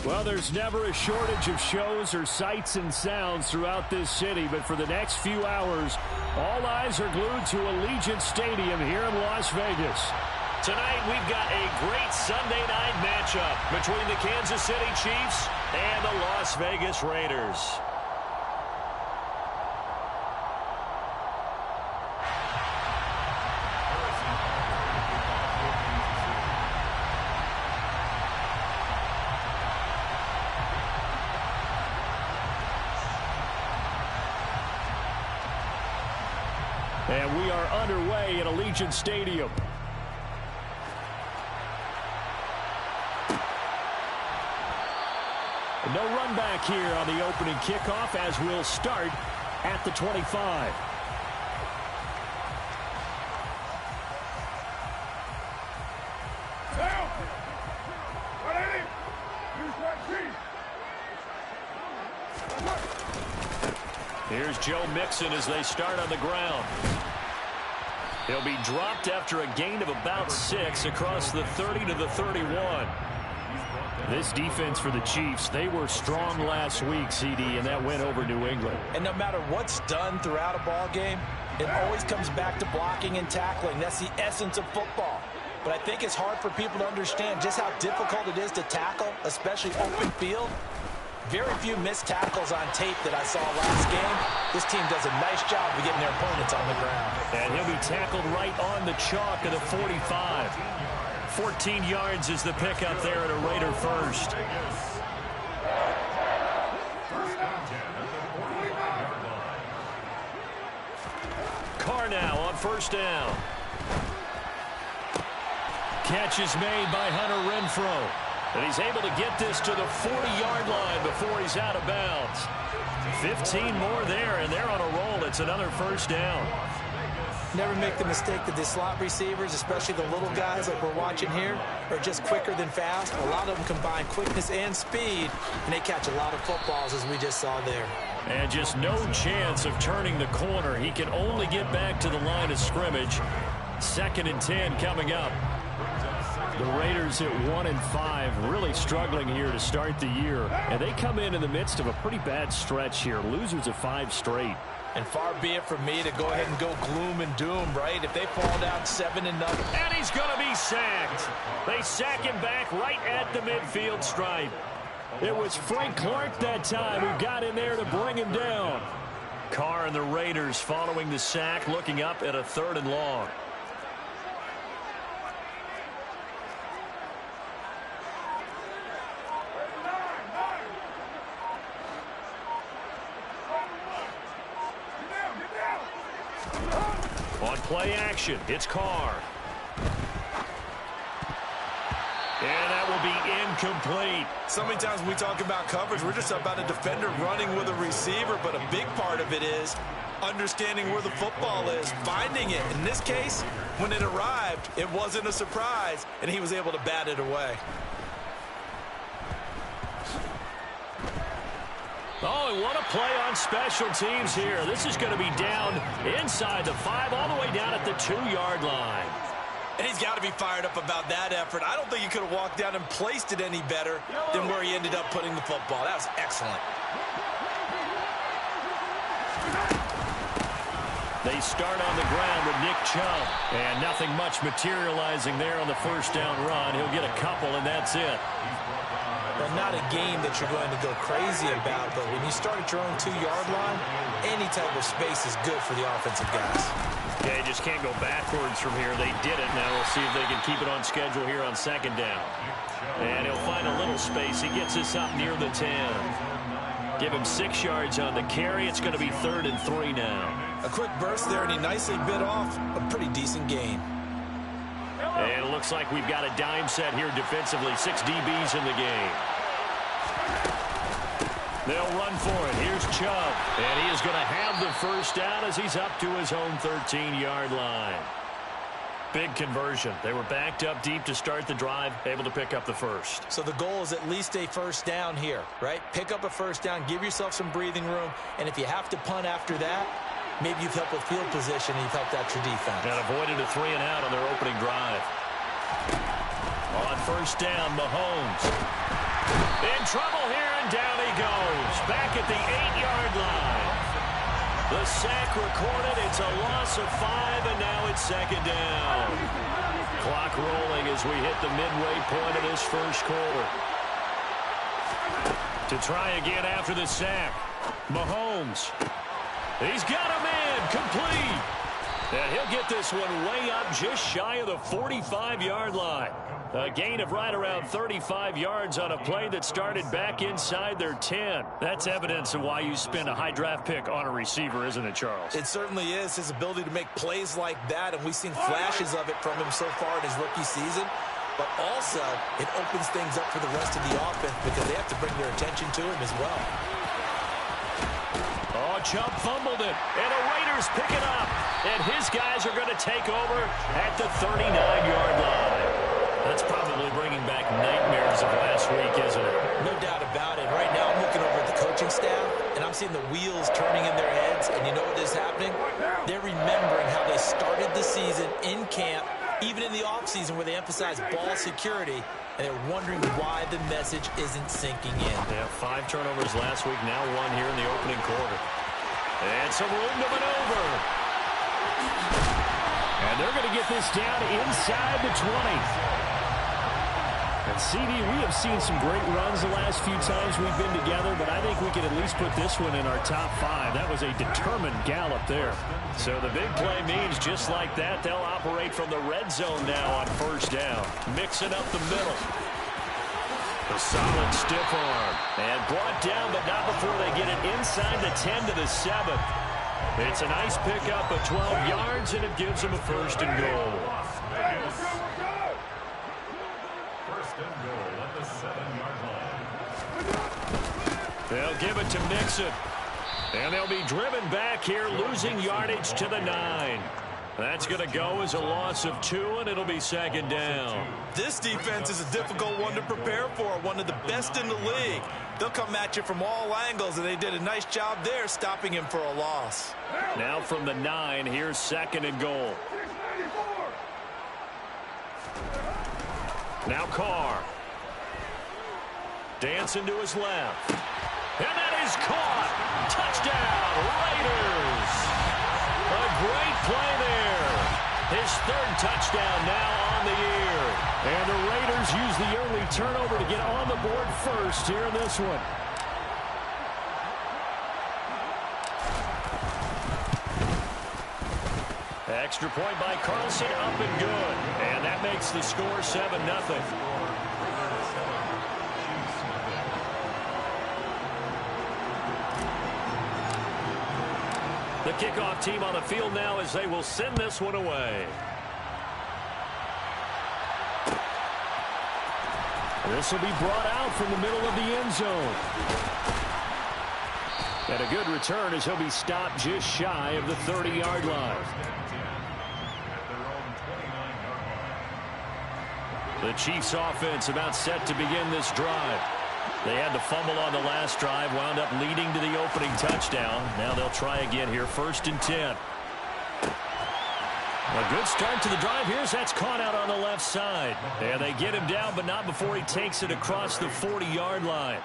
Well, there's never a shortage of shows or sights and sounds throughout this city, but for the next few hours, all eyes are glued to Allegiant Stadium here in Las Vegas. Tonight, we've got a great Sunday night matchup between the Kansas City Chiefs and the Las Vegas Raiders. And we are underway at Allegiant Stadium. No run back here on the opening kickoff as we'll start at the 25. Here's Joe Mixon as they start on the ground. He'll be dropped after a gain of about 6 across the 30 to the 31. This defense for the Chiefs, they were strong last week, CD, and that went over New England. And no matter what's done throughout a ball game, it always comes back to blocking and tackling. That's the essence of football. But I think it's hard for people to understand just how difficult it is to tackle, especially open field. Very few missed tackles on tape that I saw last game. This team does a nice job of getting their opponents on the ground. And he'll be tackled right on the chalk of the 45. 14 yards is the pickup there at a Raider first. Carr now on first down. Catch is made by Hunter Renfrow. And he's able to get this to the 40-yard line before he's out of bounds. 15 more there, and they're on a roll. It's another first down. Never make the mistake that the slot receivers, especially the little guys like we're watching here, are just quicker than fast. A lot of them combine quickness and speed, and they catch a lot of footballs, as we just saw there. And just no chance of turning the corner. He can only get back to the line of scrimmage. 2nd and 10 coming up. The Raiders at 1-5, really struggling here to start the year. And they come in the midst of a pretty bad stretch here. Losers of 5 straight. And far be it from me to go ahead and go gloom and doom, right? If they fall down 7-0. And he's going to be sacked. They sack him back right at the midfield stripe. It was Frank Clark that time who got in there to bring him down. Carr and the Raiders following the sack, looking up at a 3rd and long. On play action, it's Carr. And that will be incomplete. So many times when we talk about coverage, we're just about a defender running with a receiver, but a big part of it is understanding where the football is, finding it. In this case, when it arrived, it wasn't a surprise, and he was able to bat it away. Oh, and what a play on special teams here. This is going to be down inside the 5, all the way down at the 2-yard line. And he's got to be fired up about that effort. I don't think he could have walked down and placed it any better than where he ended up putting the football. That was excellent. They start on the ground with Nick Chubb. And nothing much materializing there on the first down run. He'll get a couple, and that's it. Well, not a game that you're going to go crazy about, but when you start at your own 2-yard line, any type of space is good for the offensive guys. Yeah, you just can't go backwards from here. They did it. Now we'll see if they can keep it on schedule here on 2nd down. And he'll find a little space. He gets us up near the 10. Give him 6 yards on the carry. It's going to be 3rd and 3 now. A quick burst there, and he nicely bit off a pretty decent gain. And it looks like we've got a dime set here defensively. 6 DBs in the game. They'll run for it. Here's Chubb. And he is going to have the first down as he's up to his own 13-yard line. Big conversion. They were backed up deep to start the drive, able to pick up the first. So the goal is at least a first down here, right? Pick up a first down, give yourself some breathing room, and if you have to punt after that, maybe you've helped with field position and you've helped out your defense. And avoided a 3-and-out on their opening drive. On first down, Mahomes. In trouble here, and down he goes. Back at the 8-yard line. The sack recorded. It's a loss of 5, and now it's second down. Clock rolling as we hit the midway point of this first quarter. To try again after the sack. Mahomes. He's got a man. Complete. And he'll get this one way up just shy of the 45-yard line. A gain of right around 35 yards on a play that started back inside their 10. That's evidence of why you spend a high draft pick on a receiver, isn't it, Charles? It certainly is. His ability to make plays like that, and we've seen flashes of it from him so far in his rookie season. But also, it opens things up for the rest of the offense because they have to bring their attention to him as well. Oh, Chubb fumbled it, and the Raiders pick it up. And his guys are going to take over at the 39-yard line. That's probably bringing back nightmares of last week, isn't it? No doubt about it. Right now, I'm looking over at the coaching staff, and I'm seeing the wheels turning in their heads. And you know what is happening? They're remembering how they started the season in camp, even in the offseason where they emphasized ball security, and they're wondering why the message isn't sinking in. They have 5 turnovers last week, now 1 here in the opening quarter. And some room to maneuver. And they're going to get this down inside the 20. And CD, we have seen some great runs the last few times we've been together, but I think we can at least put this one in our top 5. That was a determined gallop there. So the big play means just like that, they'll operate from the red zone now on first down. Mixing up the middle. A solid stiff arm. And brought down, but not before they get it inside the 10 to the 7. It's a nice pickup of 12 yards, and it gives them a first and goal. They'll give it to Mixon. And they'll be driven back here, losing yardage to the 9. That's going to go as a loss of 2, and it'll be second down. This defense is a difficult one to prepare for, one of the best in the league. They'll come at you from all angles, and they did a nice job there stopping him for a loss. Now from the 9, here's second and goal. Now Carr. Dancing to his left. And that is caught. Touchdown, Raiders. A great play there. His 3rd touchdown now on the year. And the Raiders use the early turnover to get on the board first here in this one. Extra point by Carlson, up and good. And that makes the score 7-0. The kickoff team on the field now as they will send this one away. This will be brought out from the middle of the end zone. And a good return as he'll be stopped just shy of the 30-yard line. The Chiefs offense about set to begin this drive. They had the fumble on the last drive, wound up leading to the opening touchdown. Now they'll try again here, 1st and 10. A good start to the drive here as that's caught out on the left side. And they get him down, but not before he takes it across the 40-yard line.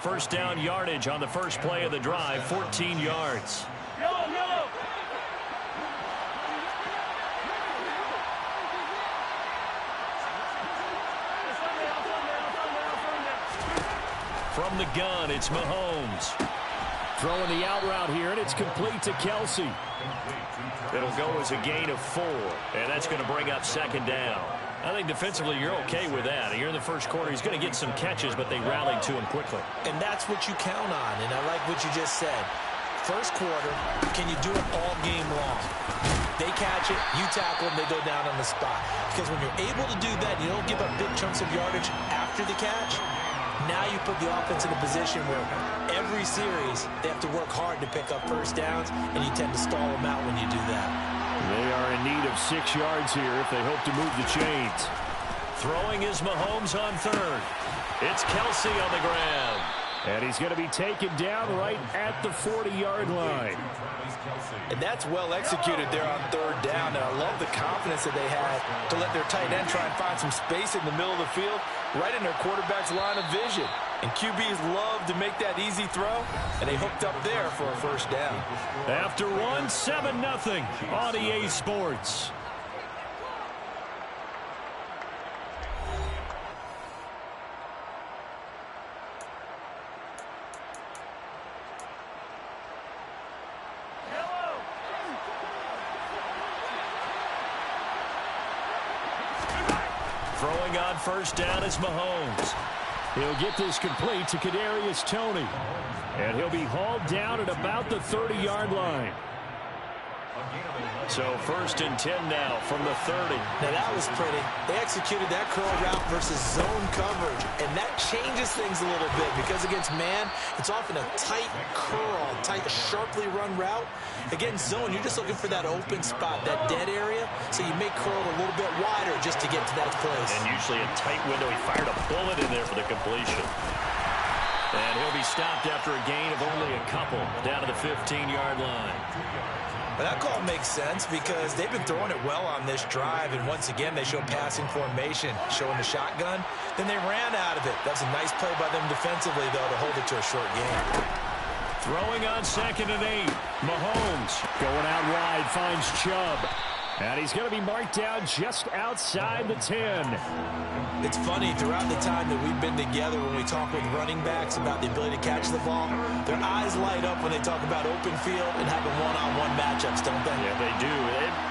First down yardage on the first play of the drive, 14 yards. From the gun, it's Mahomes. Throwing the out route here, and it's complete to Kelsey. It'll go as a gain of 4, and that's going to bring up second down. I think defensively you're okay with that. Here in the first quarter, he's going to get some catches, but they rallied to him quickly. And that's what you count on, and I like what you just said. First quarter, can you do it all game long? They catch it, you tackle them, they go down on the spot. Because when you're able to do that, you don't give up big chunks of yardage after the catch. Now you put the offense in a position where every series they have to work hard to pick up first downs, and you tend to stall them out when you do that. They are in need of 6 yards here if they hope to move the chains. Throwing is Mahomes on 3rd. It's Kelsey on the ground. And he's going to be taken down right at the 40-yard line. And that's well executed there on 3rd down. And I love the confidence that they had to let their tight end try and find some space in the middle of the field. right in their quarterback's line of vision. And QBs love to make that easy throw, and they hooked up there for a first down. After one, 7-0 on EA Sports. Throwing on first down is Mahomes. He'll get this complete to Kadarius Toney. And he'll be hauled down at about the 30-yard line. So 1st and 10 now from the 30. Now that was pretty. They executed that curl route versus zone coverage. And that changes things a little bit because against man, it's often a tight curl, tight, sharply run route. Against zone, you're just looking for that open spot, that dead area. So you may curl it a little bit wider just to get to that place. And usually a tight window. He fired a bullet in there for the completion. And he'll be stopped after a gain of only a couple down to the 15-yard line. But that call makes sense because they've been throwing it well on this drive, and once again they show passing formation, showing the shotgun. Then they ran out of it. That's a nice play by them defensively, though, to hold it to a short game. Throwing on 2nd and 8. Mahomes going out wide, finds Chubb. And he's going to be marked down just outside the 10. It's funny, throughout the time that we've been together, when we talk with running backs about the ability to catch the ball, their eyes light up when they talk about open field and having one-on-one matchups, don't they? Yeah, they do.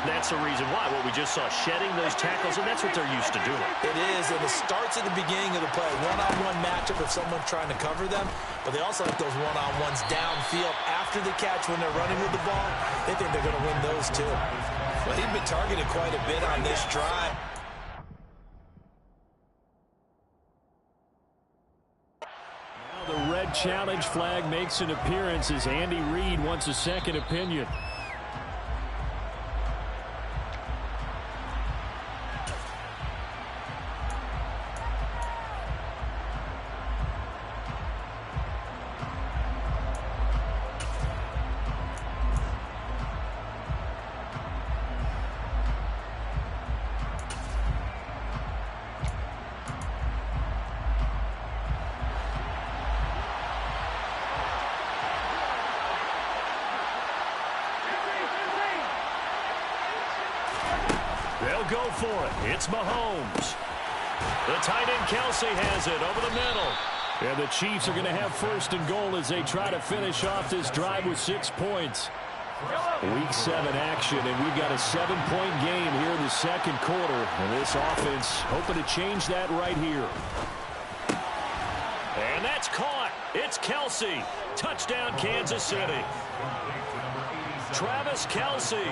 That's the reason why. What we just saw, shedding those tackles, and that's what they're used to doing. It is, and it starts at the beginning of the play. One-on-one matchup if someone's trying to cover them, but they also have those one-on-ones downfield after the catch when they're running with the ball. They think they're going to win those, too. Well, he's been targeted quite a bit on this drive. Now the red challenge flag makes an appearance as Andy Reid wants a second opinion. They'll go for it. It's Mahomes. The tight end Kelsey has it over the middle. And the Chiefs are going to have 1st and goal as they try to finish off this drive with 6 points. Week 7 action, and we've got a 7-point game here in the 2nd quarter. And this offense hoping to change that right here. And that's caught. It's Kelsey. Touchdown, Kansas City. Travis Kelsey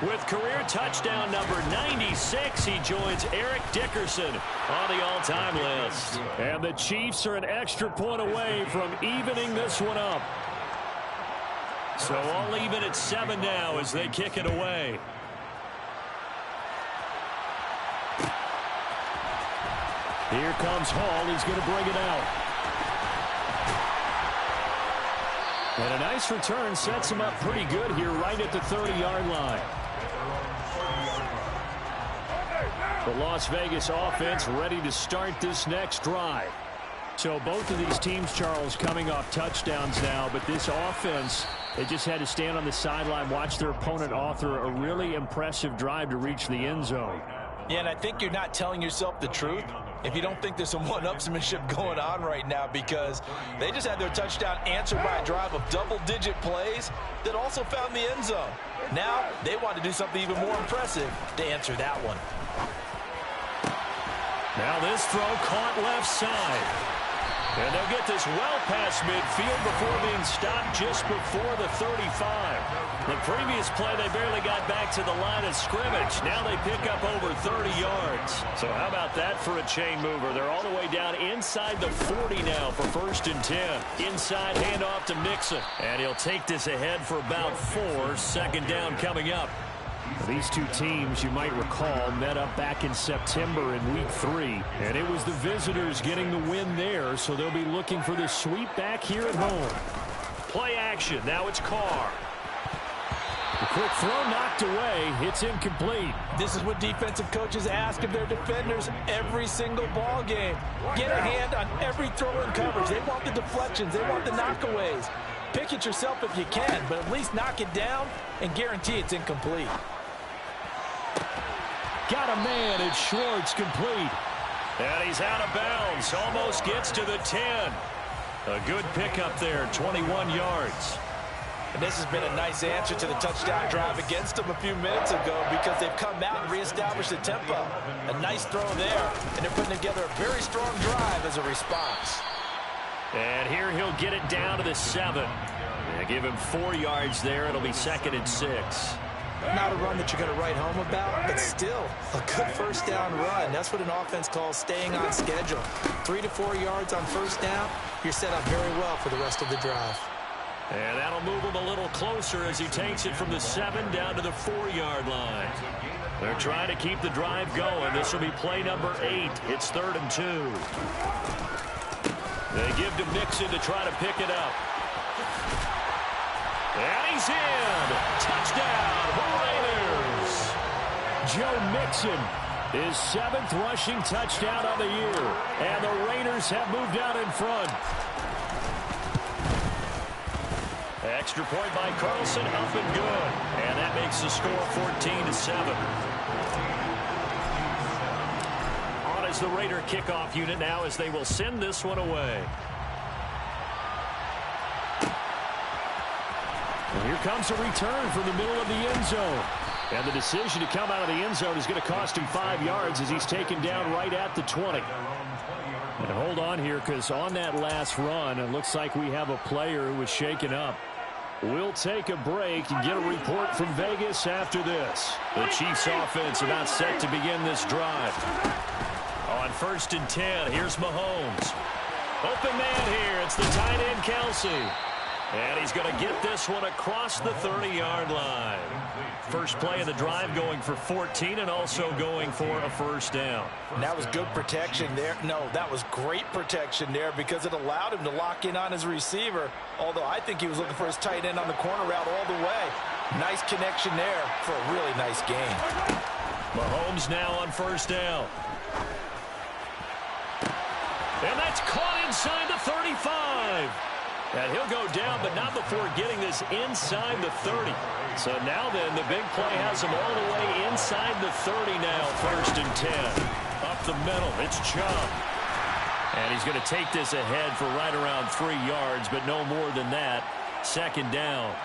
with career touchdown number 96. He joins Eric Dickerson on the all-time list. And the Chiefs are an extra point away from evening this one up. So all even at 7 now as they kick it away. Here comes Hall. He's going to bring it out. And a nice return sets him up pretty good here right at the 30-yard line. The Las Vegas offense ready to start this next drive. So both of these teams, Charles, coming off touchdowns now, but this offense, they just had to stand on the sideline, watch their opponent author a really impressive drive to reach the end zone. Yeah, and I think you're not telling yourself the truth if you don't think there's some one-upsmanship going on right now, because they just had their touchdown answered by a drive of double-digit plays that also found the end zone. Now they want to do something even more impressive to answer that one. Now this throw caught left side. And they'll get this well past midfield before being stopped just before the 35. The previous play, they barely got back to the line of scrimmage. Now they pick up over 30 yards. So how about that for a chain mover? They're all the way down inside the 40 now for 1st and 10. Inside handoff to Mixon. And he'll take this ahead for about 4. 2nd down coming up. These two teams, you might recall, met up back in September in Week 3. And it was the visitors getting the win there, so they'll be looking for the sweep back here at home. Play action. Now it's Carr. The Quick throw knocked away. It's incomplete. This is what defensive coaches ask of their defenders every single ball game. Get a hand on every throw in coverage. They want the deflections. They want the knockaways. Pick it yourself if you can, but at least knock it down and guarantee it's incomplete. Got a man. It's Schwartz, complete. And he's out of bounds. Almost gets to the 10. A good pickup there, 21 yards. And this has been a nice answer to the touchdown drive against them a few minutes ago because they've come out and reestablished the tempo. A nice throw there, and they're putting together a very strong drive as a response. And here he'll get it down to the 7. They give him 4 yards there. It'll be 2nd and 6. Not a run that you're going to write home about, but still a good first down run. That's what an offense calls staying on schedule. 3 to 4 yards on first down, you're set up very well for the rest of the drive. And that'll move him a little closer as he takes it from the 7 down to the 4-yard line. They're trying to keep the drive going. This will be play number 8. It's 3rd and 2. They give to Mixon to try to pick it up. And he's in. Touchdown, Raiders. Joe Mixon, his 7th rushing touchdown on the year. And the Raiders have moved out in front. Extra point by Carlson, up and good. And that makes the score 14-7. On as the Raider kickoff unit now as they will send this one away. And here comes a return from the middle of the end zone. And the decision to come out of the end zone is going to cost him 5 yards as he's taken down right at the 20. And hold on here because on that last run, it looks like we have a player who was shaken up. We'll take a break and get a report from Vegas after this. The Chiefs offense about set to begin this drive. On 1st and 10, here's Mahomes. Open man here. It's the tight end, Kelsey. And he's going to get this one across the 30-yard line. First play of the drive going for 14 and also going for a first down. And that was good protection there. No, that was great protection there because it allowed him to lock in on his receiver, although I think he was looking for his tight end on the corner route all the way. Nice connection there for a really nice gain. Mahomes now on first down. And that's caught inside the 35. And he'll go down, but not before getting this inside the 30. So now then, the big play has him all the way inside the 30 now, 1st and 10. Up the middle, it's Chubb. And he's going to take this ahead for right around 3 yards, but no more than that. 2nd down.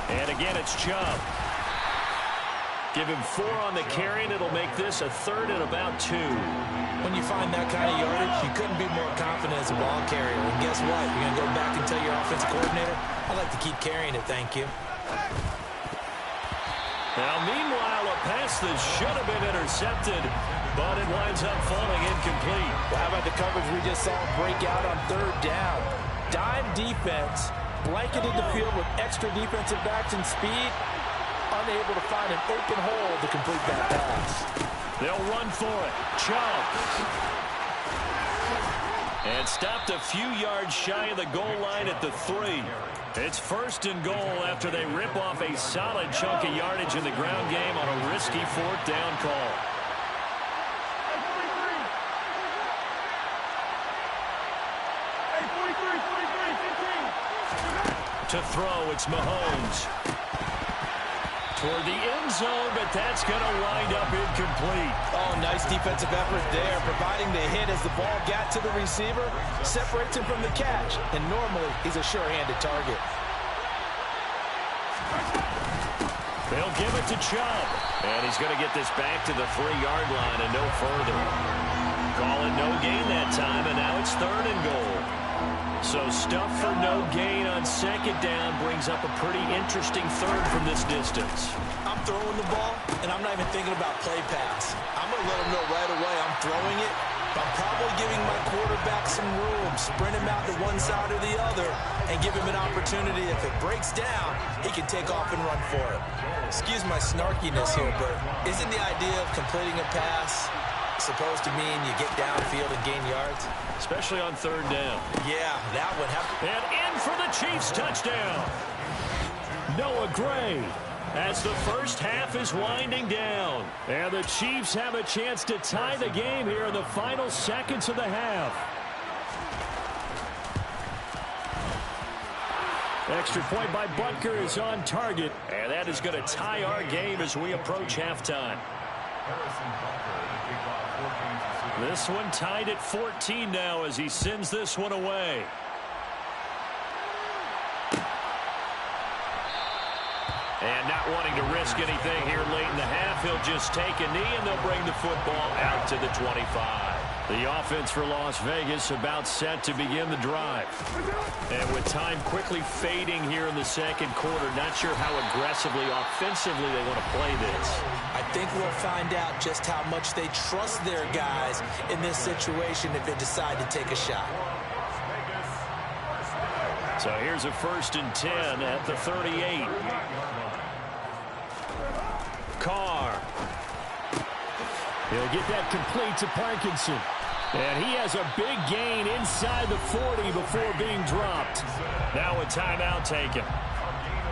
And again, it's Chubb. Give him 4 on the carry, and it'll make this a 3rd and about 2. When you find that kind of yardage, you couldn't be more confident as a ball carrier. And guess what? You're going to go back and tell your offensive coordinator, I'd like to keep carrying it, thank you. Now, meanwhile, a pass that should have been intercepted, but it winds up falling incomplete. Well, how about the coverage we just saw break out on 3rd down? Dime defense, blanketed the field with extra defensive backs and speed, unable to find an open hole to complete that pass. They'll run for it. Chubb. And stopped a few yards shy of the goal line at the 3. It's 1st and goal after they rip off a solid chunk of yardage in the ground game on a risky 4th down call. To throw, it's Mahomes. Toward the end zone, but that's going to wind up incomplete. Oh, nice defensive effort there, providing the hit as the ball got to the receiver, separates him from the catch, and normally he's a sure-handed target. They'll give it to Chubb, and he's going to get this back to the 3-yard line and no further. Call it no gain that time, and now it's 3rd and goal. So stuff for no gain on 2nd down brings up a pretty interesting 3rd from this distance. I'm throwing the ball, and I'm not even thinking about play pass. I'm going to let him know right away I'm throwing it. I'm probably giving my quarterback some room, sprint him out to one side or the other, and give him an opportunity. If it breaks down, he can take off and run for it. Excuse my snarkiness here, but isn't the idea of completing a pass supposed to mean you get downfield and gain yards? Especially on third down. Yeah, that would happen. And in for the Chiefs touchdown. Noah Gray, as the first half is winding down. And the Chiefs have a chance to tie the game here in the final seconds of the half. Extra point by Butker is on target. And that is going to tie our game as we approach halftime. This one tied at 14 now as he sends this one away. And not wanting to risk anything here late in the half, he'll just take a knee and they'll bring the football out to the 25. The offense for Las Vegas about set to begin the drive. And with time quickly fading here in the second quarter, not sure how aggressively, offensively they want to play this. I think we'll find out just how much they trust their guys in this situation if they decide to take a shot. So here's a 1st and 10 at the 38. Carr. He'll get that complete to Parkinson. And he has a big gain inside the 40 before being dropped. Now a timeout taken.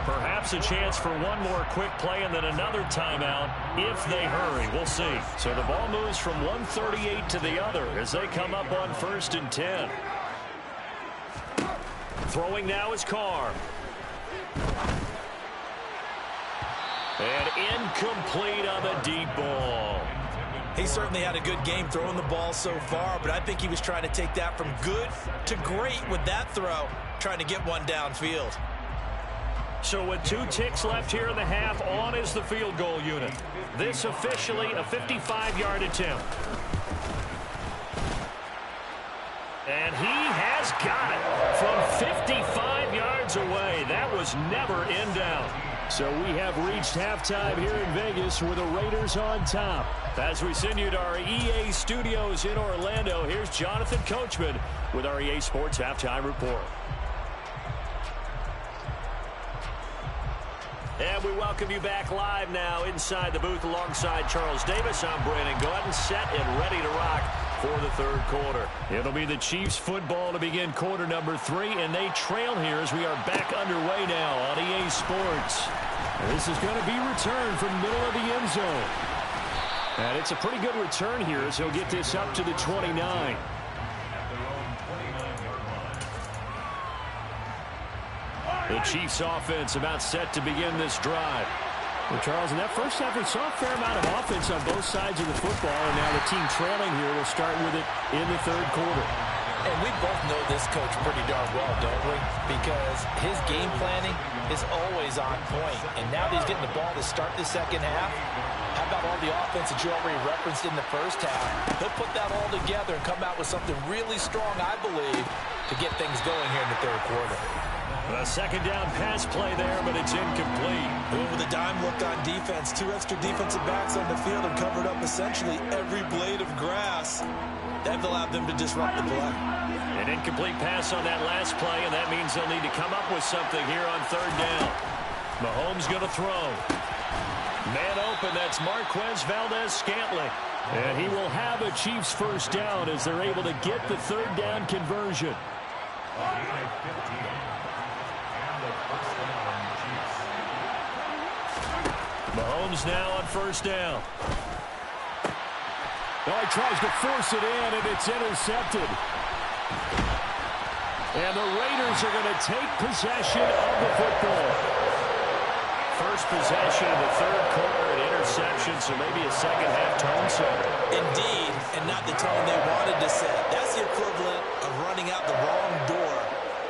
Perhaps a chance for one more quick play and then another timeout if they hurry. We'll see. So the ball moves from 138 to the other as they come up on 1st and 10. Throwing now is Carr. And incomplete on the deep ball. He certainly had a good game throwing the ball so far, but I think he was trying to take that from good to great with that throw, trying to get one downfield. So with 2 ticks left here in the half, on is the field goal unit. This officially a 55-yard attempt. And he has got it from 55 yards away. That was never in doubt. So we have reached halftime here in Vegas with the Raiders on top. As we send you to our EA studios in Orlando, here's Jonathan Coachman with our EA Sports Halftime Report. And we welcome you back live now inside the booth alongside Charles Davis. I'm Brandon Gordon, set and ready to rock for the third quarter. It'll be the Chiefs football to begin quarter number 3, and they trail here as we are back underway now on EA Sports. This is going to be returned from middle of the end zone. And it's a pretty good return here as he'll get this up to the 29. The Chiefs offense about set to begin this drive. Well, Charles, in that first half, we saw a fair amount of offense on both sides of the football, and now the team trailing here will start with it in the third quarter. And we both know this coach pretty darn well, don't we? Because his game planning is always on point. And now that he's getting the ball to start the second half, how about all the offense that you already referenced in the first half? He'll put that all together and come out with something really strong, I believe, to get things going here in the third quarter. A second down pass play there, but it's incomplete. With a dime look on defense, 2 extra defensive backs on the field and covered up essentially every blade of grass. That allowed them to disrupt the play. An incomplete pass on that last play, and that means they'll need to come up with something here on third down. Mahomes going to throw. Man open, that's Marquez Valdez-Scantling. And he will have a Chiefs first down as they're able to get the third down conversion. Mahomes now on first down. Oh, he tries to force it in, and it's intercepted. And the Raiders are going to take possession of the football. First possession of the third quarter, an interception, so maybe a second-half tone setter. Indeed, and not the tone they wanted to set. That's the equivalent of running out the wrong door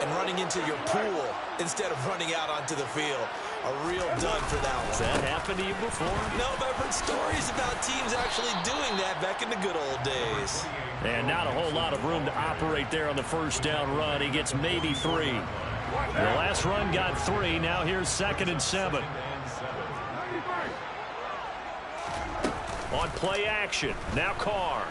and running into your pool instead of running out onto the field. A real dud for that one. Has that happened to you before? No, but I've heard stories about teams actually doing that back in the good old days. And not a whole lot of room to operate there on the first down run. He gets maybe 3. The last run got 3. Now here's 2nd and 7. On play action. Now Carr.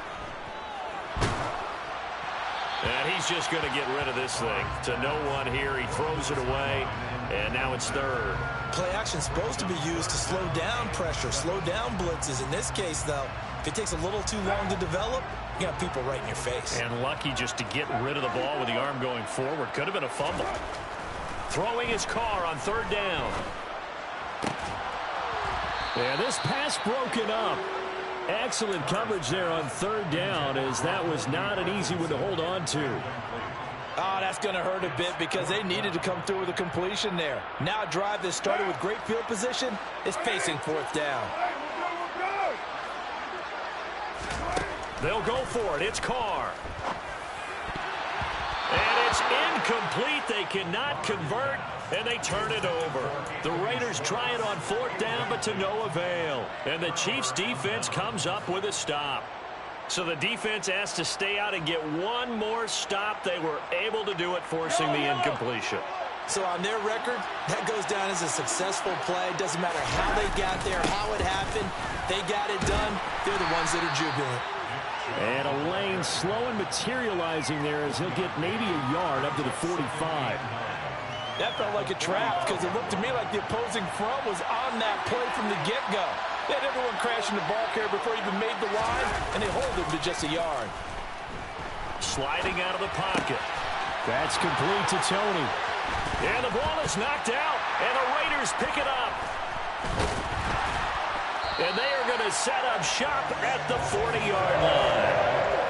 And he's just going to get rid of this thing. To no one here. He throws it away. And now it's 3rd. Play action is supposed to be used to slow down pressure, slow down blitzes. In this case, though, If it takes a little too long to develop, you got people right in your face. And lucky just to get rid of the ball with the arm going forward. Could have been a fumble. Throwing his car on 3rd down. And this pass broken up. Excellent coverage there on 3rd down, as that was not an easy one to hold on to. Oh, that's going to hurt a bit because they needed to come through with a completion there. Now a drive that started with great field position is facing 4th down. They'll go for it. It's Carr. And it's incomplete. They cannot convert, and they turn it over. The Raiders try it on 4th down, but to no avail. And the Chiefs' defense comes up with a stop. So the defense has to stay out and get one more stop. They were able to do it, forcing the incompletion. So on their record, that goes down as a successful play. Doesn't matter how they got there, how it happened. They got it done. They're the ones that are jubilant. And a lane slow and materializing there as he'll get maybe a yard up to the 45. That felt like a trap because it looked to me like the opposing front was on that play from the get-go. They had everyone crashing the ball carrier before he even made the line, and they hold him to just a yard. Sliding out of the pocket. That's complete to Tony. And the ball is knocked out, and the Raiders pick it up. And they are going to set up shop at the 40-yard line.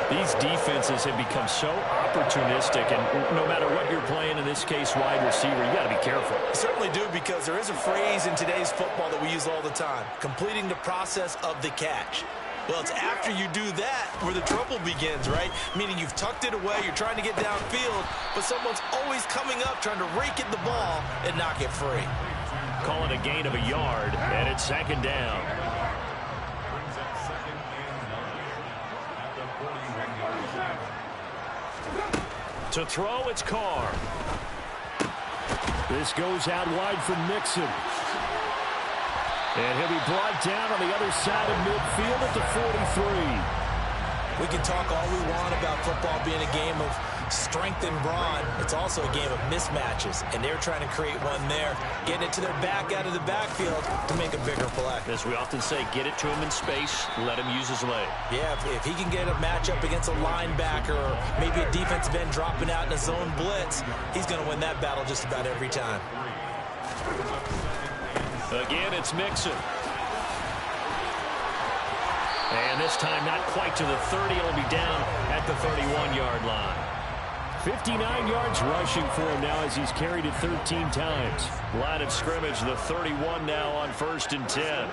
These defenses have become so opportunistic, and no matter what you're playing, in this case, wide receiver, you got to be careful. You certainly do, because there is a phrase in today's football that we use all the time, completing the process of the catch. Well, it's after you do that where the trouble begins, right? Meaning you've tucked it away, you're trying to get downfield, but someone's always coming up trying to rake at the ball and knock it free. Call it a gain of a yard, and it's 2nd down. To throw, it's Carr. This goes out wide for Mixon. And he'll be brought down on the other side of midfield at the 43. We can talk all we want about football being a game of strength and brawn. It's also a game of mismatches, and they're trying to create one there, getting it to their back out of the backfield to make a bigger play. As we often say, get it to him in space, let him use his leg. Yeah, if he can get a matchup against a linebacker or maybe a defensive end dropping out in a zone blitz, he's going to win that battle just about every time. Again, it's Mixon. And this time not quite to the 30. It'll be down at the 31-yard line. 59 yards rushing for him now as he's carried it 13 times. Line of scrimmage, the 31 now on 1st and 10.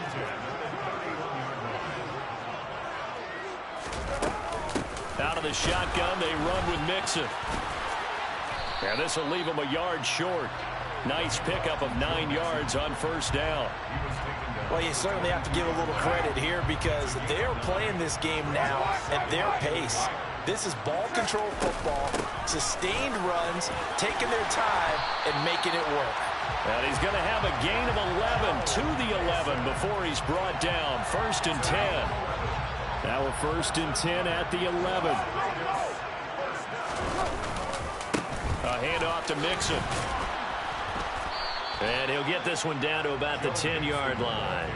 Out of the shotgun, they run with Mixon. And this will leave him a yard short. Nice pickup of 9 yards on 1st down. Well, you certainly have to give a little credit here because they're playing this game now at their pace. This is ball control football, sustained runs, taking their time, and making it work. And he's going to have a gain of 11 to the 11 before he's brought down. 1st and 10. Now a 1st and 10 at the 11. A handoff to Mixon. And he'll get this one down to about the 10-yard line.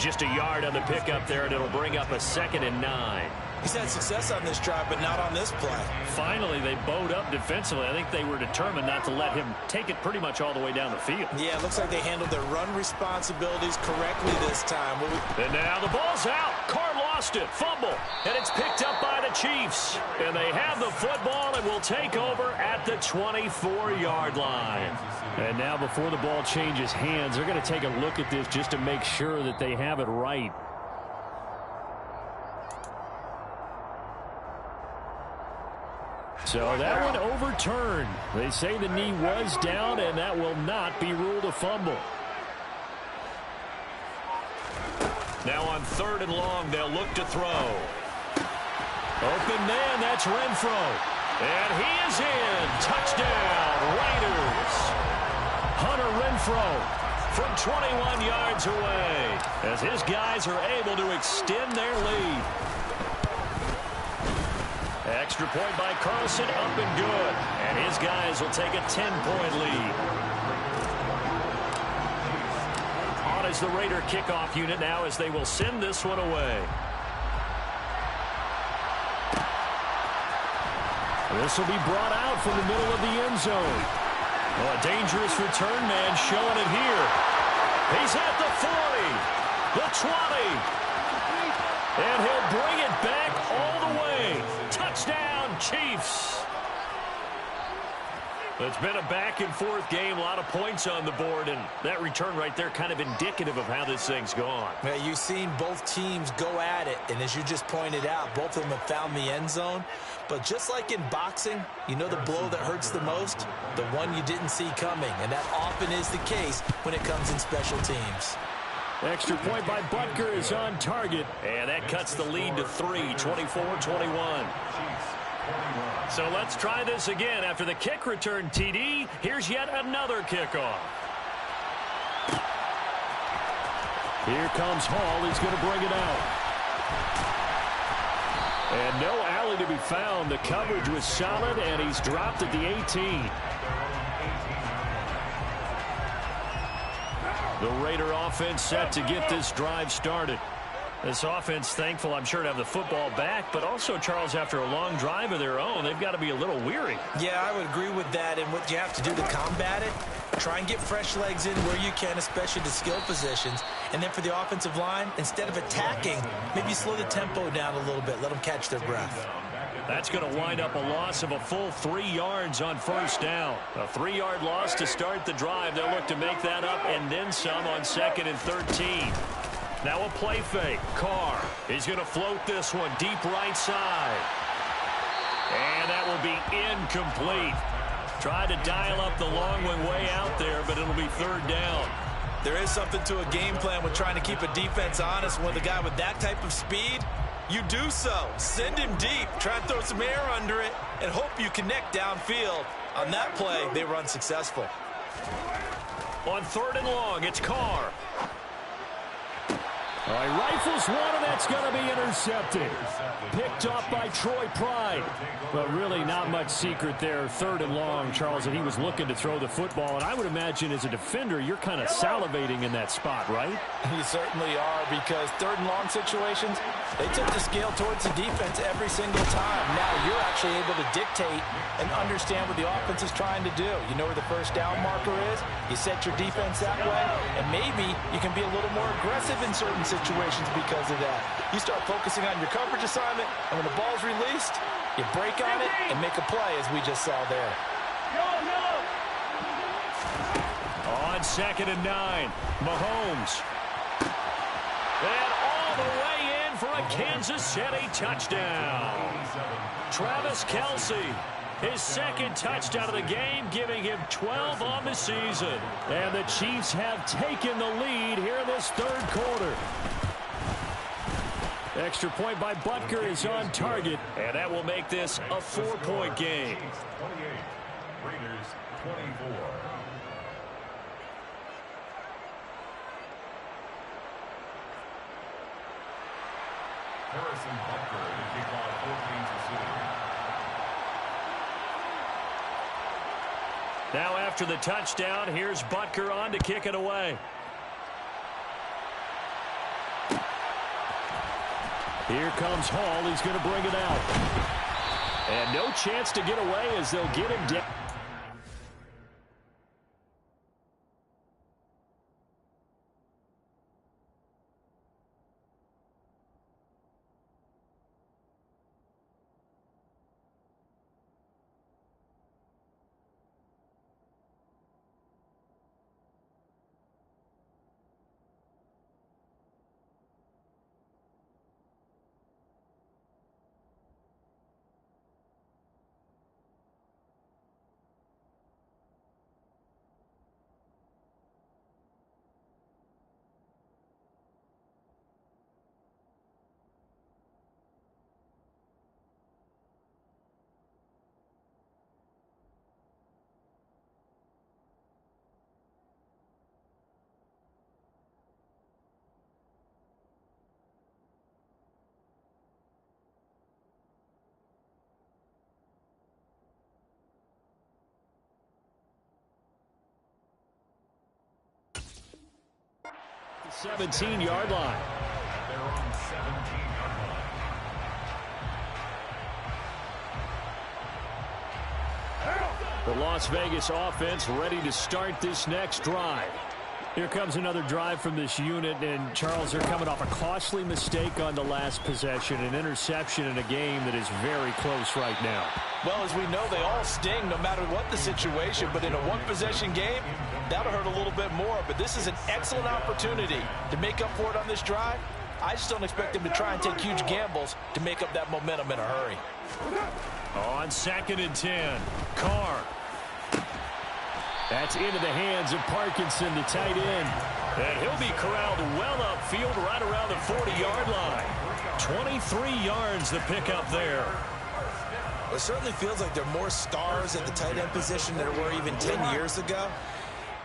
Just a yard on the pickup there, and it'll bring up a 2nd and 9. He's had success on this drive, but not on this play. Finally, they bowed up defensively. I think they were determined not to let him take it pretty much all the way down the field. Yeah, it looks like they handled their run responsibilities correctly this time. And now the ball's out. Carr lost it. Fumble. And it's picked up by the Chiefs. And they have the football and will take over at the 24-yard line. And now before the ball changes hands, they're going to take a look at this just to make sure that they have it right. So that one overturned. They say the knee was down, and that will not be ruled a fumble. Now on 3rd and long, they'll look to throw. Open man, that's Renfro. And he is in. Touchdown, Raiders. Hunter Renfro from 21 yards away as his guys are able to extend their lead. Extra point by Carlson, up and good. And his guys will take a 10-point lead. On is the Raider kickoff unit now as they will send this one away. This will be brought out from the middle of the end zone. Oh, a dangerous return man showing it here. He's at the 40, the 20, and he'll bring it back all the way. Touchdown, Chiefs. It's been a back-and-forth game, a lot of points on the board, and that return right there kind of indicative of how this thing's gone. Yeah, you've seen both teams go at it, and as you just pointed out, both of them have found the end zone. But just like in boxing, you know the blow that hurts the most? The one you didn't see coming, and that often is the case when it comes in special teams. Extra point by Butker is on target, and that cuts the lead to 3, 24-21. So let's try this again. After the kick return TD, here's yet another kickoff. Here comes Hall. He's going to bring it out. And no alley to be found. The coverage was solid, and he's dropped at the 18. The Raider offense set to get this drive started. This offense thankful, I'm sure, to have the football back, but also, Charles, after a long drive of their own, they've got to be a little weary. Yeah, I would agree with that, and what you have to do to combat it, try and get fresh legs in where you can, especially the skill positions. And then for the offensive line, instead of attacking, maybe slow the tempo down a little bit, let them catch their breath. That's going to wind up a loss of a full 3 yards on first down. A 3-yard loss to start the drive. They'll look to make that up and then some on 2nd and 13. Now a play fake. Carr. He's going to float this one deep right side. And that will be incomplete. Tried to dial up the long one way out there, but it'll be 3rd down. There is something to a game plan with trying to keep a defense honest. With a guy with that type of speed, you do so. Send him deep. Try to throw some air under it and hope you connect downfield. On that play, they were unsuccessful. On 3rd and long, it's Carr. All right, rifles one, and that's going to be intercepted. Picked off by Troy Pride. But really not much secret there. 3rd and long, Charles, and he was looking to throw the football. And I would imagine as a defender, you're kind of salivating in that spot, right? You certainly are, because 3rd and long situations, they tip the scale towards the defense every single time. Now you're actually able to dictate and understand what the offense is trying to do. You know where the first down marker is. You set your defense that way, and maybe you can be a little more aggressive in certain situations because of that. You start focusing on your coverage assignment, and when the ball's released, you break on it and make a play, as we just saw there. On 2nd and 9, Mahomes. And all the way in for a Kansas City touchdown. Travis Kelce, his 2nd touchdown of the game, giving him 12 on the season. And the Chiefs have taken the lead here in this 3rd quarter. Extra point by Butker is on target, and that will make this a 4-point game. 28, Raiders 24. Harrison Butker to kick off 14 to 0. Now after the touchdown, here's Butker on to kick it away. Here comes Hall. He's going to bring it out. And no chance to get away as they'll get him down. The 17-yard line. They're on 17-yard line. The Las Vegas offense ready to start this next drive. Here comes another drive from this unit, and Charles, they're coming off a costly mistake on the last possession, an interception in a game that is very close right now. Well, as we know, they all sting no matter what the situation, but in a one-possession game, that'll hurt a little bit more. But this is an excellent opportunity to make up for it on this drive. I just don't expect them to try and take huge gambles to make up that momentum in a hurry. On 2nd and 10, Carr. That's into the hands of Parkinson, the tight end. And he'll be corralled well upfield right around the 40-yard line. 23 yards the pickup there. It certainly feels like there are more stars at the tight end position than there were even 10 years ago.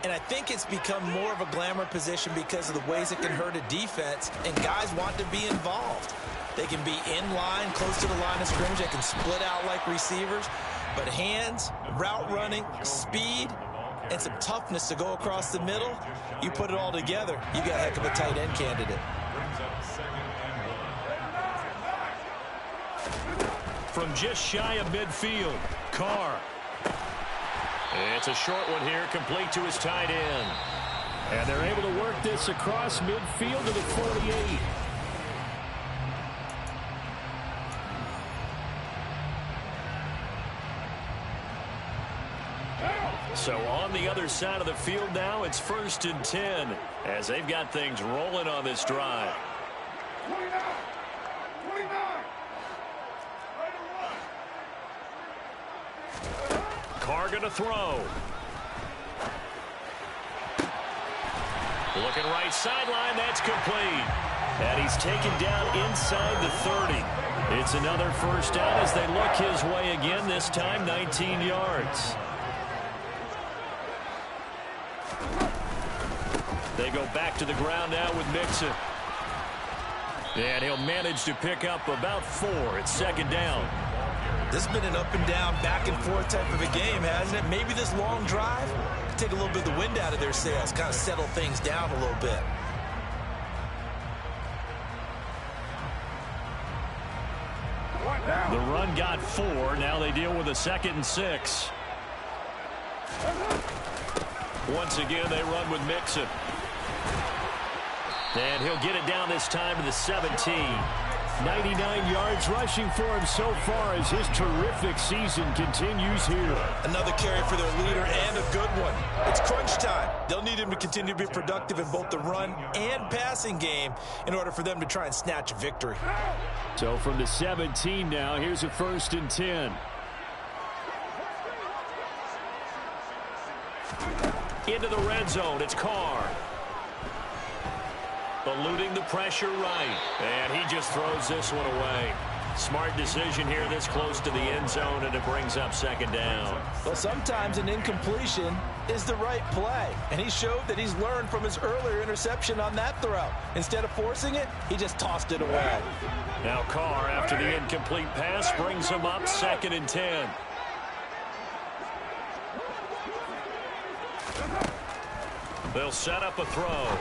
And I think it's become more of a glamour position because of the ways it can hurt a defense, and guys want to be involved. They can be in line, close to the line of scrimmage. They can split out like receivers. But hands, route running, speed, and some toughness to go across the middle, you put it all together, you got a heck of a tight end candidate. From just shy of midfield, Carr. It's a short one here, complete to his tight end. And they're able to work this across midfield to the 48. So on the other side of the field now, it's 1st and 10 as they've got things rolling on this drive. 29. Carr going to throw. Looking right sideline, that's complete. And he's taken down inside the 30. It's another first down as they look his way again, this time 19 yards. They go back to the ground now with Mixon. And he'll manage to pick up about 4 at 2nd down. This has been an up and down, back and forth type of a game, hasn't it? Maybe this long drive could take a little bit of the wind out of their sails, kind of settle things down a little bit. The run got 4. Now they deal with a 2nd and 6. Once again, they run with Mixon. And he'll get it down this time to the 17. 99 yards rushing for him so far as his terrific season continues here. Another carry for their leader and a good one. It's crunch time. They'll need him to continue to be productive in both the run and passing game in order for them to try and snatch a victory. So from the 17 now, here's a 1st and 10. Into the red zone, it's Carr. Eluding the pressure right. And he just throws this one away. Smart decision here this close to the end zone, and it brings up 2nd down. Well, sometimes an incompletion is the right play. And he showed that he's learned from his earlier interception on that throw. Instead of forcing it, he just tossed it away. Now Carr, after the incomplete pass, brings him up 2nd and 10. They'll set up a throw.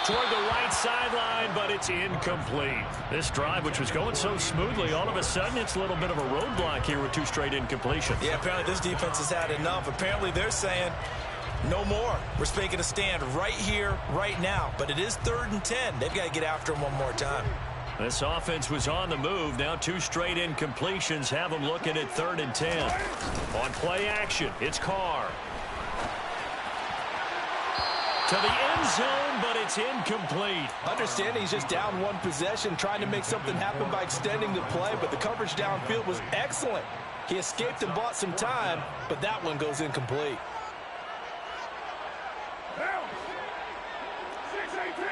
Toward the right sideline, but it's incomplete. This drive, which was going so smoothly, all of a sudden it's a little bit of a roadblock here with 2 straight incompletions. Yeah, apparently this defense has had enough. Apparently they're saying, no more. We're making a stand right here, right now. But it is 3rd and 10. They've got to get after him one more time. This offense was on the move. Now 2 straight incompletions have them looking at 3rd and 10. On play action, it's Carr. To the end zone, but it's incomplete. Understanding he's just down 1 possession, trying to make something happen by extending the play, but the coverage downfield was excellent. He escaped and bought some time, but that one goes incomplete. Down. 618.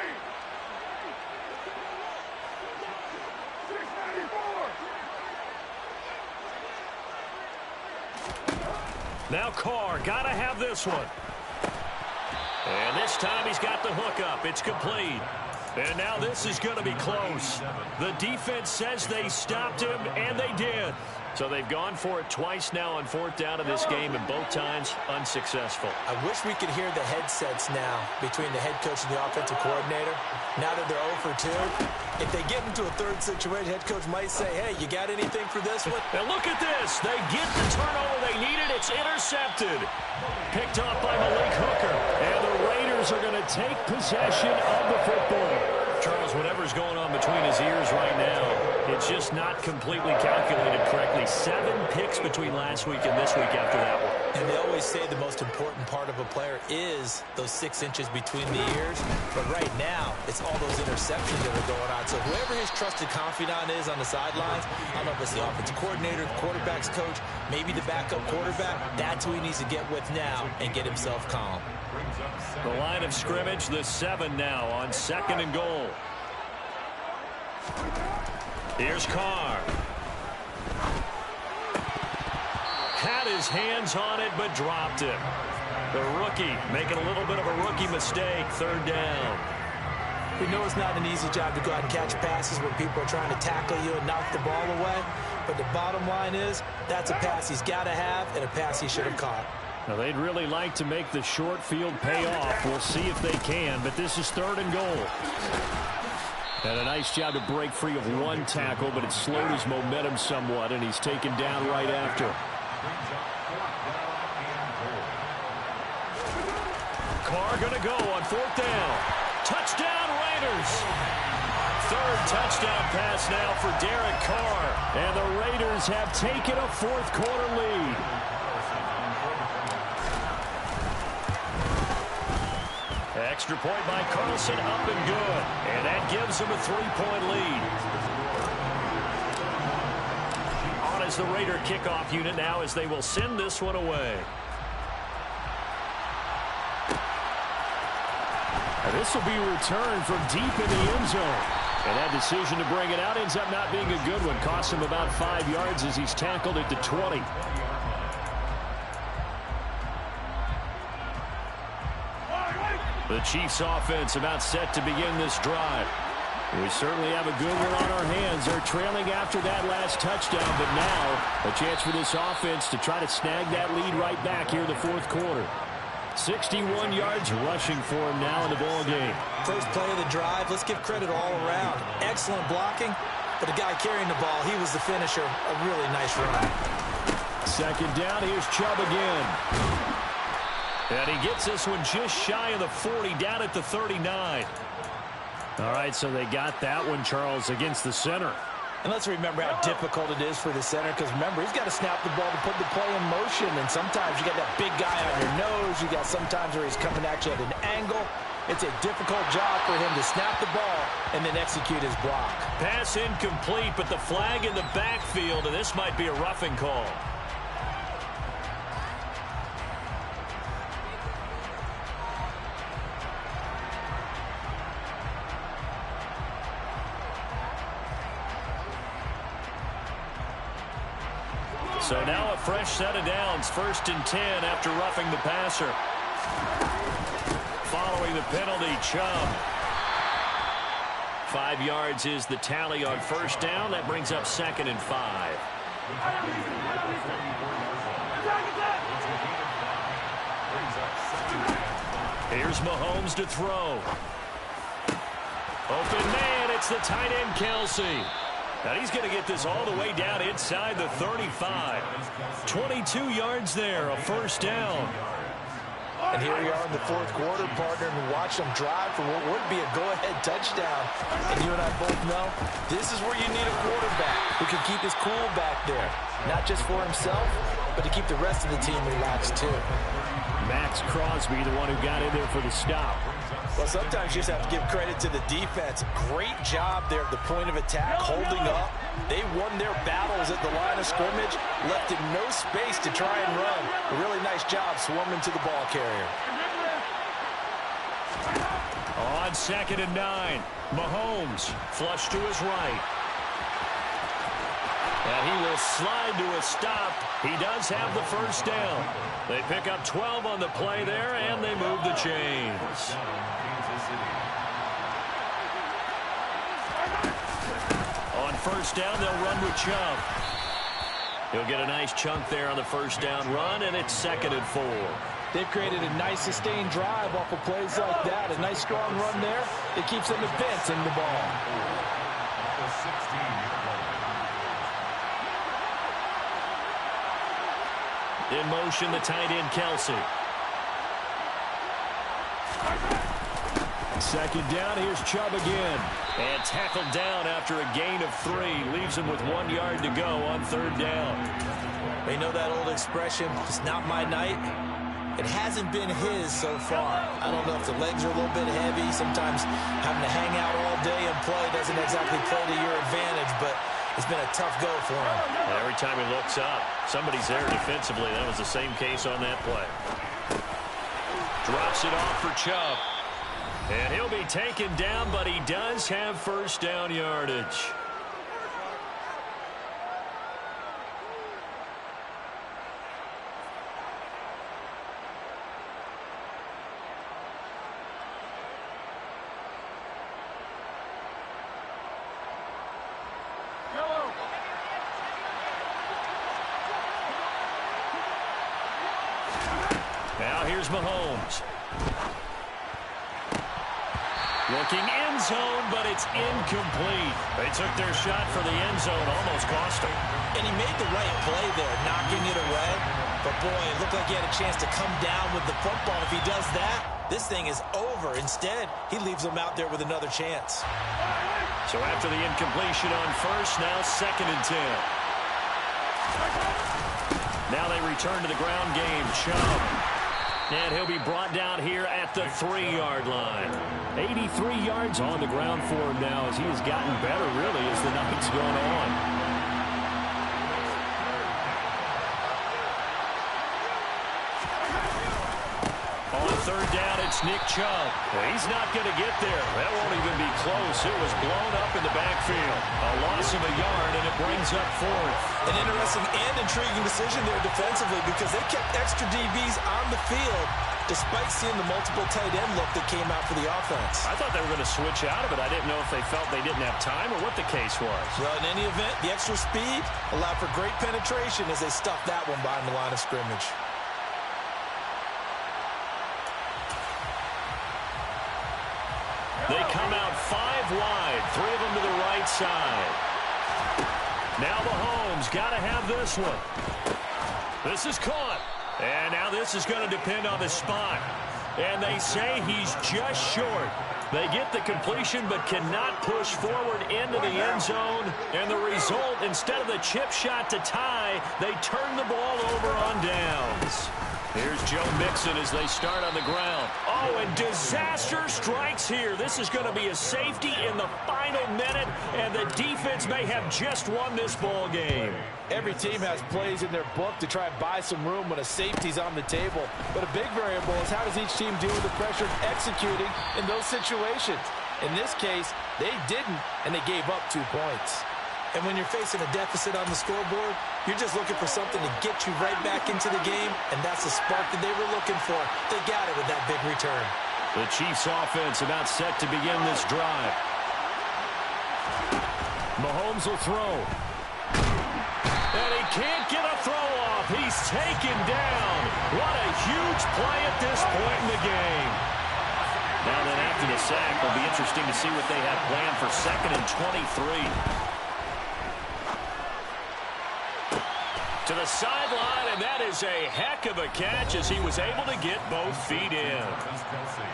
694. Now Carr, gotta have this one. And this time he's got the hook up. It's complete. And now this is going to be close. The defense says they stopped him, and they did. So they've gone for it twice now on fourth down in this game, and both times unsuccessful. I wish we could hear the headsets now between the head coach and the offensive coordinator. Now that they're 0 for 2, if they get into a third situation, head coach might say, hey, you got anything for this one? And look at this. They get the turnover they needed. It's intercepted. Picked off by Malik Hooker. And the Raiders are going to take possession of the football. Charles, whatever's going on between his ears right now, it's just not completely calculated correctly. 7 picks between last week and this week after that one. And they always say the most important part of a player is those 6 inches between the ears. But right now, it's all those interceptions that are going on. So whoever his trusted confidant is on the sidelines, I don't know if it's the offensive coordinator, the quarterback's coach, maybe the backup quarterback, that's who he needs to get with now and get himself calm. The line of scrimmage, the 7 now on 2nd and goal. Here's Carr. Had his hands on it, but dropped it. The rookie making a little bit of a rookie mistake. 3rd down. We know it's not an easy job to go out and catch passes when people are trying to tackle you and knock the ball away. But the bottom line is, that's a pass he's got to have and a pass he should have caught. Now, they'd really like to make the short field pay off. We'll see if they can, but this is 3rd and goal. And a nice job to break free of 1 tackle, but it slowed his momentum somewhat, and he's taken down right after. Carr going to go on 4th down. Touchdown, Raiders. 3rd touchdown pass now for Derek Carr. And the Raiders have taken a 4th quarter lead. Extra point by Carlson, up and good. And that gives them a 3-point lead. On as the Raider kickoff unit now as they will send this one away. And this will be returned from deep in the end zone. And that decision to bring it out ends up not being a good one. Costs him about 5 yards as he's tackled at the 20. The Chiefs offense about set to begin this drive. We certainly have a good one on our hands. They're trailing after that last touchdown, but now a chance for this offense to try to snag that lead right back here in the 4th quarter. 61 yards rushing for him now in the ball game. First play of the drive, let's give credit all around. Excellent blocking, but the guy carrying the ball, he was the finisher. A really nice run. 2nd down, here's Chubb again. And he gets this one just shy of the 40, down at the 39. All right, so they got that one, Charles, against the center. And let's remember how difficult it is for the center, because remember, he's got to snap the ball to put the play in motion, and sometimes you got that big guy on your nose. You got sometimes where he's coming at you at an angle. It's a difficult job for him to snap the ball and then execute his block. Pass incomplete, but the flag in the backfield, and this might be a roughing call. So now a fresh set of downs, 1st and 10 after roughing the passer. Following the penalty, Chubb. 5 yards is the tally on 1st down. That brings up 2nd and 5. Here's Mahomes to throw. Open man, it's the tight end, Kelsey. Now he's going to get this all the way down inside the 35. 22 yards there, a 1st down. And here we are in the 4th quarter, partner, and watch them drive for what would be a go-ahead touchdown. And you and I both know this is where you need a quarterback who can keep his cool back there. Not just for himself, but to keep the rest of the team relaxed too. Max Crosby, the one who got in there for the stop. Well, sometimes you just have to give credit to the defense. Great job there at the point of attack, holding up. They won their battles at the line of scrimmage, left him no space to try and run. A really nice job swarming to the ball carrier. On 2nd and 9, Mahomes flush to his right. And he will slide to a stop. He does have the 1st down. They pick up 12 on the play there, and they move the chains. first down, they'll run with Chubb. He'll get a nice chunk there on the first down run, and it's 2nd and 4. They've created a nice sustained drive off of plays like that. A nice strong run there. It keeps them advancing the ball. In motion, the tight end, Kelsey. 2nd down, here's Chubb again. And tackled down after a gain of 3. Leaves him with 1 yard to go on 3rd down. They know that old expression, it's not my night. It hasn't been his so far. I don't know if the legs are a little bit heavy. Sometimes having to hang out all day and play doesn't exactly play to your advantage, but it's been a tough go for him. Every time he looks up, somebody's there defensively. That was the same case on that play. Drops it off for Chubb. And he'll be taken down, but he does have first down yardage. Now here's Mahomes. Looking end zone, but it's incomplete. They took their shot for the end zone, almost cost him. And he made the right play there, knocking it away. But boy, it looked like he had a chance to come down with the football. If he does that, this thing is over. Instead, he leaves him out there with another chance. So after the incompletion on first, now 2nd and 10. Now they return to the ground game. Chubb. And he'll be brought down here at the 3-yard line. 83 yards on the ground for him now as he has gotten better, really, as the night's gone on. On 3rd down, it's Nick Chubb. Well, he's not going to get there. That won't even be close. It was blown up in the backfield. A loss of a yard, and it brings up 4th. An interesting and intriguing decision there defensively because they kept extra DBs on the field despite seeing the multiple tight end look that came out for the offense. I thought they were going to switch out of it. I didn't know if they felt they didn't have time or what the case was. Well, in any event, the extra speed allowed for great penetration as they stuffed that one behind the line of scrimmage. They come out 5 wide, 3 of them to the right side. Now Mahomes got to have this one. This is caught. And now this is going to depend on the spot. And they say he's just short. They get the completion but cannot push forward into the end zone. And the result, instead of the chip shot to tie, they turn the ball over on downs. Here's Joe Mixon as they start on the ground. Oh, and disaster strikes here. This is going to be a safety in the final minute, and the defense may have just won this ball game. Every team has plays in their book to try and buy some room when a safety's on the table. But a big variable is how does each team deal with the pressure of executing in those situations. In this case, they didn't, and they gave up 2 points. And when you're facing a deficit on the scoreboard, you're just looking for something to get you right back into the game, and that's the spark that they were looking for. They got it with that big return. The Chiefs offense about set to begin this drive. Mahomes will throw. And he can't get a throw off. He's taken down. What a huge play at this point in the game. Now then after the sack, it'll be interesting to see what they have planned for 2nd and 23. To the sideline, and that is a heck of a catch as he was able to get both feet in.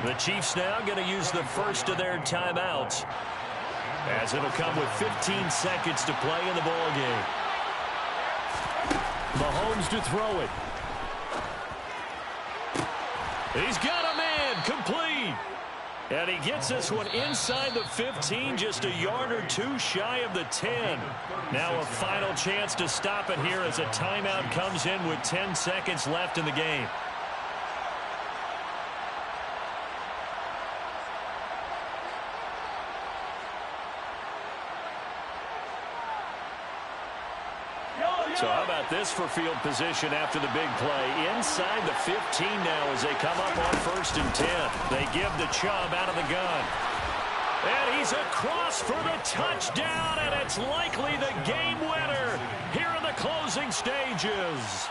The Chiefs now going to use the first of their timeouts as it'll come with 15 seconds to play in the ball game. Mahomes to throw it. He's got a man, complete. And he gets this one inside the 15, just a yard or 2 shy of the 10. Now a final chance to stop it here as a timeout comes in with 10 seconds left in the game. So how about this for field position after the big play? Inside the 15 now as they come up on 1st and 10. They give the Chubb out of the gun. And he's across for the touchdown, and it's likely the game winner here in the closing stages.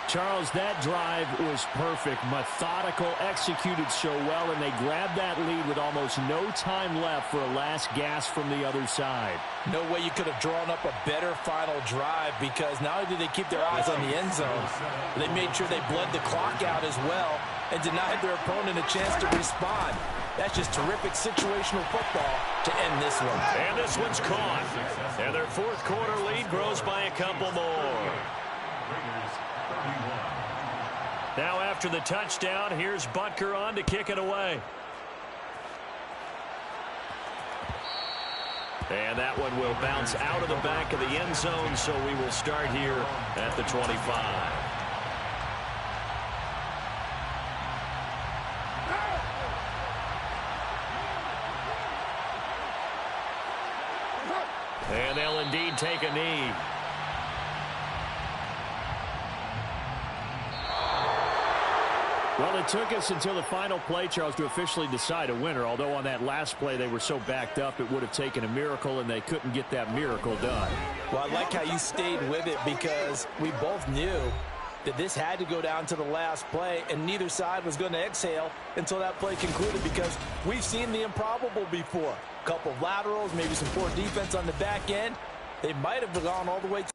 Charles, that drive was perfect, methodical, executed so well, and they grabbed that lead with almost no time left for a last gasp from the other side. No way you could have drawn up a better final drive, because not only did they keep their eyes on the end zone, they made sure they bled the clock out as well and denied their opponent a chance to respond. That's just terrific situational football to end this one. And this one's caught. And their fourth quarter lead grows by a couple more. Now after the touchdown, here's Butker on to kick it away. And that one will bounce out of the back of the end zone, so we will start here at the 25. And they'll indeed take a knee. Well, it took us until the final play, Charles, to officially decide a winner. Although on that last play they were so backed up, it would have taken a miracle, and they couldn't get that miracle done. Well, I like how you stayed with it, because we both knew that this had to go down to the last play, and neither side was going to exhale until that play concluded, because we've seen the improbable before. A couple of laterals, maybe some poor defense on the back end. They might have gone all the way to